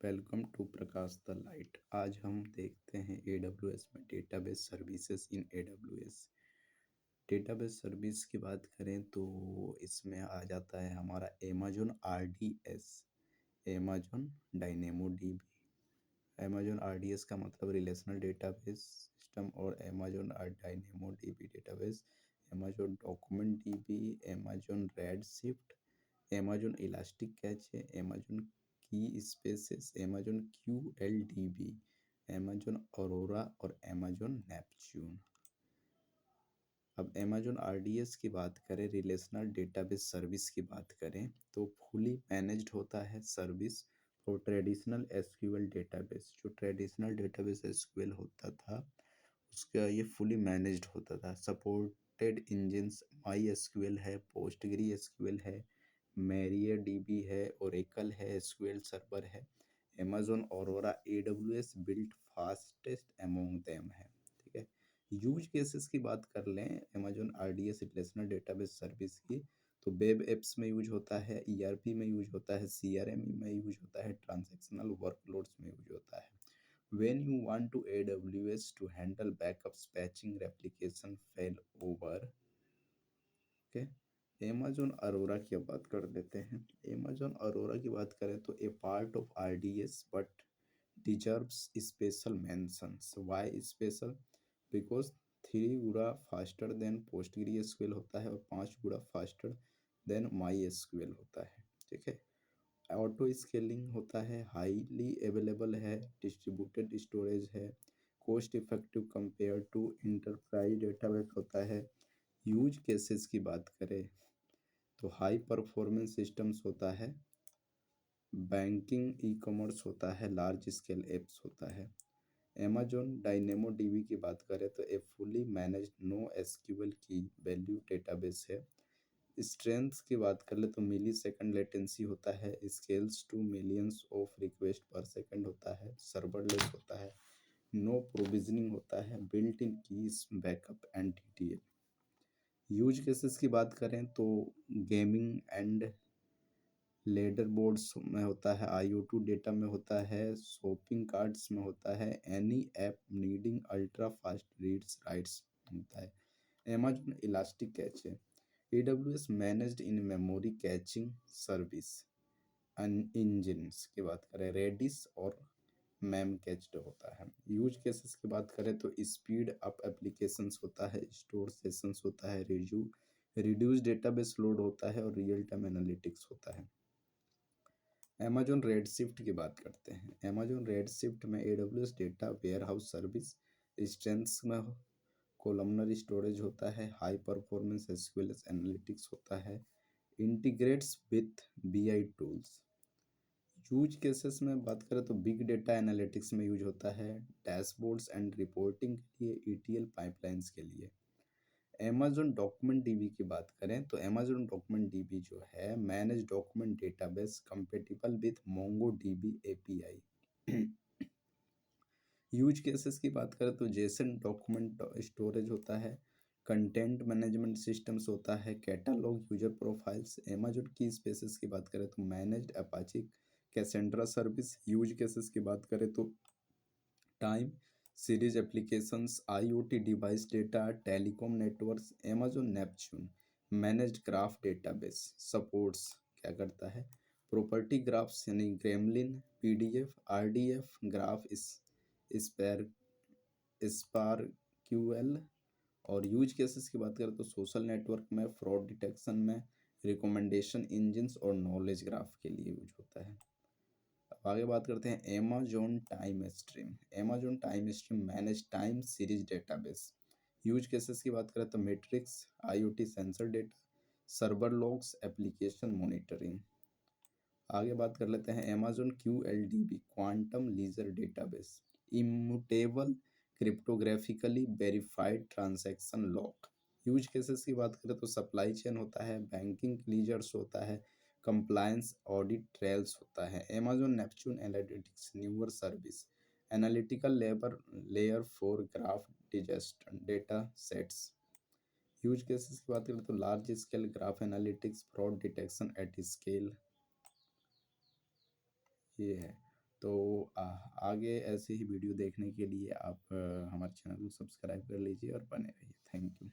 Welcome to Prakash the light. आज हम देखते हैं एडब्ल्यूएस में database services in AWS. Database service की बात करें तो इसमें आ जाता है हमारा Amazon RDS, Amazon DynamoDB. Amazon RDS का मतलब रिलेशनल डेटाबेस सिस्टम और Amazon DynamoDB database, Amazon DocumentDB, Amazon Redshift, Amazon ElastiCache, Amazon Keyspaces, Amazon QLDB, Amazon Aurora और अमेजोन नेपच्यून। अब Amazon RDS की बात करें, relational database service की बात करें तो फुली मैनेज्ड होता है service for traditional SQL database. जो ट्रेडिशनल डेटाबेस एसक्यूएल होता था उसका ये फुली मैनेज्ड होता था। सपोर्टेड इंजिन्स माई एसक्यूएल है, पोस्टग्री एसक्यूएल है, मैरियर डीबी है, ओरेकल है, एसक्यूएल सर्वर है, Amazon aurora AWS built fastest among them है। ठीक है। यूज केसेस की बात कर लें Amazon RDS relational database service की, तो वेब एप्स में यूज होता है, ईआरपी में यूज होता है, सीआरएम में यूज होता है, ट्रांजैक्शनल वर्कलोड्स में यूज होता है। When you want to AWS to handle backups, patching, replication, failover, okay? Amazon Arora की अब बात कर लेते हैं। Amazon अरोरा की बात करें तो a part of RDS but deserves special mentions. Why special? Because 3 गुना फास्टर देन PostgreSQL होता है और 5 गुना फास्टर देन MySQL होता है। ठीक है। ऑटो स्केलिंग होता है, हाईली अवेलेबल है, डिस्ट्रीब्यूटेड स्टोरेज है, cost effective compare to enterprise database होता है। यूज केसेस की बात करें तो हाई परफॉर्मेंस सिस्टम्स होता है, बैंकिंग, ई कॉमर्स होता है, लार्ज स्केल एप्स होता है। अमेजोन डायनेमो डीबी की बात करें तो ए फुली मैनेज्ड नो एसक्यूएल की वैल्यू डेटाबेस है। स्ट्रेंथ की बात कर ले तो मिली सेकंड लेटेंसी होता है, scales to millions of request per second होता है, सर्वरलेस होता है, नो प्रोविजनिंग होता है, built in keys, backup and TTL. Use cases की बात करें तो गेमिंग एंड लेडर बोर्ड्स में होता है, IoT डेटा में होता है, शॉपिंग कार्ट्स में होता है, any app needing ultra fast reads writes होता है। अमेजोन इलास्टिक कैच है, AWS managed in memory caching service. Engines की बात करें रेडिस और मैम कैच्ड होता है। यूज केसेस की बात करें तो स्पीड अप एप्लीकेशंस होता है, स्टोर सेशंस होता है, रिड्यूस डेटाबेस लोड होता है और रियल टाइम एनालिटिक्स होता है। अमेजोन रेडशिफ्ट की बात करते हैं। अमेजोन रेडशिफ्ट में AWS data warehouse service, strengths में कोलमनर स्टोरेज होता है, हाई परफॉर्मेंस एसक्यूएल एनालिटिक्स होता है, integrates with BI tools. Use cases में बात करें तो बिग डेटा एनालिटिक्स में यूज होता है, डैशबोर्ड्स एंड रिपोर्टिंग के लिए, ETL पाइपलाइंस के लिए। अमेजोन डॉक्यूमेंट डीबी की बात करें तो अमेजोन डॉक्यूमेंट डीबी जो है manage document database compatible with Mongo dB API। Use cases की बात करें तो जेसन डॉक्यूमेंट स्टोरेज होता है, कंटेंट मैनेजमेंट सिस्टम्स होता है, कैटालॉग, यूजर प्रोफाइल्स। अमेजोन की स्पेसेस की बात करें तो managed Apache Cassandra service. Use cases की बात करें तो time series applications, IoT device data, telecom networks. Amazon Neptune managed graph database supports क्या करता है, प्रॉपर्टी ग्राफ्स यानी gremlin, PDF, RDF graph, spare स्पार्क्यूएल। और यूज केसेस की बात करें तो सोशल नेटवर्क में, फ्रॉड डिटेक्शन में, रिकमेंडेशन इंजिन्स और नॉलेज ग्राफ के लिए यूज होता है। अब आगे बात करते हैं Amazon Timestream. Amazon Timestream manage time series database. Use cases की बात करें तो metrics, IoT sensor data, server logs, application monitoring. आगे बात कर लेते हैं Amazon QLDB quantum ledger database, immutable cryptographically verified transaction log. Use cases की बात करें तो सप्लाई चेन होता है, बैंकिंग लीजर्स होता है, कंप्लायंस ऑडिट ट्रेल्स होता है। Amazon Neptune analytics newer service, analytical layer for graph digester data sets. Use cases की बात करें तो large scale graph analytics, fraud detection at scale, ये है। तो आगे ऐसे ही वीडियो देखने के लिए आप हमारे चैनल को सब्सक्राइब कर लीजिए और बने रहिए। Thank you.